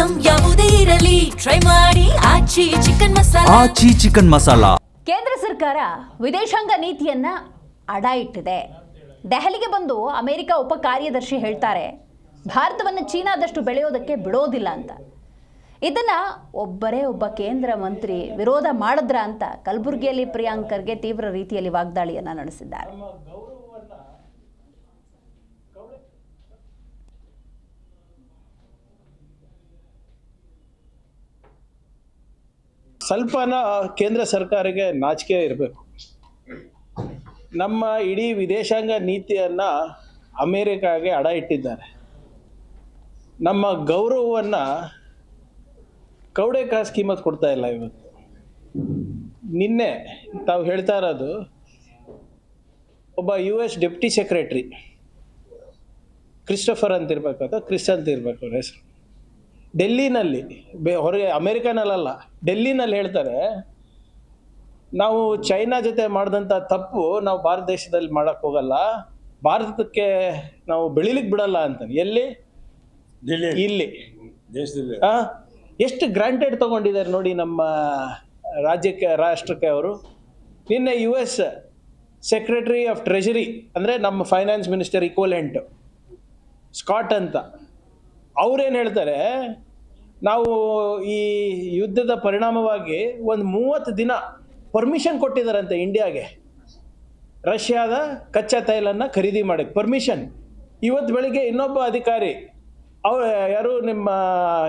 Item ಯಾವುದೇ ಇರಲಿ try ಮಾಡಿ ಆಚಿ ಚಿಕನ್ ಮಸಾಲಾ. ಕೇಂದ್ರ ಸರ್ಕಾರ ವಿದೇಶಾಂಗ ನೀತಿಯನ್ನ ಅಡ ಇಟ್ಟಿದೆ. ದೆಹಲಿಗೆ ಬಂದು ಅಮೆರಿಕ ಉಪ ಕಾರ್ಯದರ್ಶಿ ಹೇಳ್ತಾರೆ ಭಾರತವನ್ನು ಚೀನಾದಷ್ಟು ಬೆಳೆಯೋದಕ್ಕೆ ಬಿಡೋದಿಲ್ಲ ಅಂತ. ಇದನ್ನ ಒಬ್ಬ ಕೇಂದ್ರ ಮಂತ್ರಿ ವಿರೋಧ ಮಾಡಿದ್ರ ಅಂತ ಕಲಬುರಗಿಯಲ್ಲಿ ಪ್ರಿಯಾಂಕ್ ಖರ್ಗೆ ತೀವ್ರ ರೀತಿಯಲ್ಲಿ ವಾಗ್ದಾಳಿಯನ್ನ ನಡೆಸಿದ್ದಾರೆ. ಸ್ವಲ್ಪನ ಕೇಂದ್ರ ಸರ್ಕಾರಕ್ಕೆ ನಾಚಿಕೆ ಇರಬೇಕು. ನಮ್ಮ ಇಡೀ ವಿದೇಶಾಂಗ ನೀತಿಯನ್ನು ಅಮೇರಿಕಾಗೆ ಅಡ ಇಟ್ಟಿದ್ದಾರೆ. ನಮ್ಮ ಗೌರವವನ್ನು ಕೌಡೆಕಾಸ್ ಕಿಮ್ಮತ್ ಕೊಡ್ತಾ ಇಲ್ಲ. ಇವತ್ತು ನಿನ್ನೆ ತಾವು ಹೇಳ್ತಾ ಇರೋದು ಒಬ್ಬ US ಡೆಪ್ಟಿ ಸೆಕ್ರೆಟ್ರಿ ಕ್ರಿಸ್ಟೋಫರ್ ಅಂತ ಇರ್ಬೇಕು ಅಥವಾ ಕ್ರಿಸ್ ಅಂತ ಇರ್ಬೇಕು ಅವ್ರ ಹೆಸರು, ಡೆಲ್ಲಿನಲ್ಲಿ ಹೊರಗೆ ಅಮೇರಿಕಾನಲ್ಲ ಡೆಲ್ಲಿನಲ್ಲಿ ಹೇಳ್ತಾರೆ, ನಾವು ಚೈನಾ ಜೊತೆ ಮಾಡಿದಂಥ ತಪ್ಪು ನಾವು ಭಾರತ ದೇಶದಲ್ಲಿ ಮಾಡಕ್ಕೆ ಹೋಗಲ್ಲ, ಭಾರತಕ್ಕೆ ನಾವು ಬೆಳಿಲಿಕ್ಕೆ ಬಿಡಲ್ಲ ಅಂತ. ಎಲ್ಲಿ? ಇಲ್ಲಿ ದೇಶದಲ್ಲಿ. ಎಷ್ಟು ಗ್ರಾಂಟೆಡ್ ತಗೊಂಡಿದ್ದಾರೆ ನೋಡಿ ನಮ್ಮ ರಾಷ್ಟ್ರಕ್ಕೆ ಅವರು. ನಿನ್ನೆ US ಸೆಕ್ರೆಟರಿ ಆಫ್ ಟ್ರೆಜರಿ ಅಂದರೆ ನಮ್ಮ ಫೈನಾನ್ಸ್ ಮಿನಿಸ್ಟರ್ ಈಕ್ವಲೆಂಟ್ ಸ್ಕಾಟ್ ಅಂತ, ಅವ್ರೇನು ಹೇಳ್ತಾರೆ, ನಾವು ಈ ಯುದ್ಧದ ಪರಿಣಾಮವಾಗಿ ಒಂದು 30 ದಿನ ಪರ್ಮಿಷನ್ ಕೊಟ್ಟಿದ್ದಾರಂತೆ ಇಂಡಿಯಾಗೆ ರಷ್ಯಾದ ಕಚ್ಚಾ ತೈಲನ್ನ ಖರೀದಿ ಮಾಡಕ್ಕೆ ಪರ್ಮಿಷನ್. ಇವತ್ತು ಬೆಳಿಗ್ಗೆ ಇನ್ನೊಬ್ಬ ಅಧಿಕಾರಿ, ಯಾರು ನಿಮ್ಮ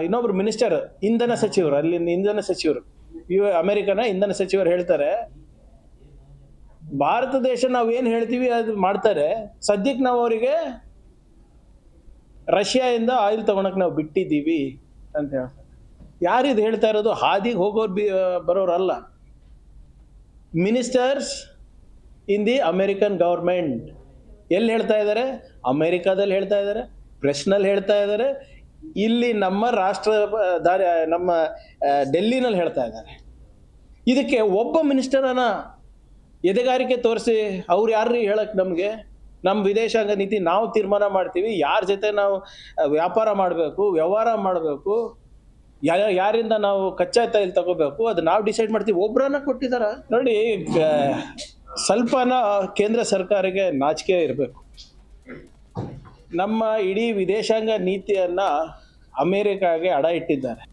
ಇನ್ನೊಬ್ರು ಮಿನಿಸ್ಟರ್ ಇಂಧನ ಸಚಿವರು, ಅಲ್ಲಿನ ಇಂಧನ ಸಚಿವರು, ಅಮೆರಿಕನ ಇಂಧನ ಸಚಿವರು ಹೇಳ್ತಾರೆ, ಭಾರತ ದೇಶ ನಾವು ಏನು ಹೇಳ್ತೀವಿ ಅದು ಮಾಡ್ತಾರೆ, ಸದ್ಯಕ್ಕೆ ನಾವು ಅವರಿಗೆ ರಷ್ಯಾದಿಂದ ಆಯಿಲ್ ತಗೊಳಕ್ ನಾವು ಬಿಟ್ಟಿದ್ದೀವಿ ಅಂತ ಹೇಳ್ತಾರೆ. ಯಾರಿದು ಹೇಳ್ತಾ ಇರೋದು? ಹಾದಿಗೆ ಹೋಗೋರು ಬರೋರಲ್ಲ, ministers in the American government. ಎಲ್ಲಿ ಹೇಳ್ತಾ ಇದ್ದಾರೆ? ಅಮೇರಿಕಾದಲ್ಲಿ ಹೇಳ್ತಾ ಇದ್ದಾರೆ, ಪ್ರೆಸ್ನಲ್ಲಿ ಹೇಳ್ತಾ ಇದ್ದಾರೆ, ಇಲ್ಲಿ ನಮ್ಮ ನಮ್ಮ ಡೆಲ್ಲಿನಲ್ಲಿ ಹೇಳ್ತಾ ಇದ್ದಾರೆ. ಇದಕ್ಕೆ ಒಬ್ಬ ಮಿನಿಸ್ಟರನ್ನ ಎದೆಗಾರಿಕೆ ತೋರಿಸಿ ಅವ್ರು ಯಾರು ಹೇಳಕ್ ನಮಗೆ? ನಮ್ಮ ವಿದೇಶಾಂಗ ನೀತಿ ನಾವು ತೀರ್ಮಾನ ಮಾಡ್ತೀವಿ, ಯಾರ ಜೊತೆ ನಾವು ವ್ಯಾಪಾರ ಮಾಡಬೇಕು, ವ್ಯವಹಾರ ಮಾಡಬೇಕು, ಯಾರಿಂದ ನಾವು ಕಚ್ಚಾ ತೈಲ ತಗೋಬೇಕು, ಅದು ನಾವು ಡಿಸೈಡ್ ಮಾಡ್ತೀವಿ. ಒಬ್ಬರನ್ನ ಕೊಟ್ಟಿದಾರ ನೋಡಿ. ಸ್ವಲ್ಪನ ಕೇಂದ್ರ ಸರ್ಕಾರಕ್ಕೆ ನಾಚಿಕೆ ಇರಬೇಕು. ನಮ್ಮ ಇಡೀ ವಿದೇಶಾಂಗ ನೀತಿಯನ್ನು ಅಮೇರಿಕಾಗೆ ಅಡ ಇಟ್ಟಿದ್ದಾರೆ.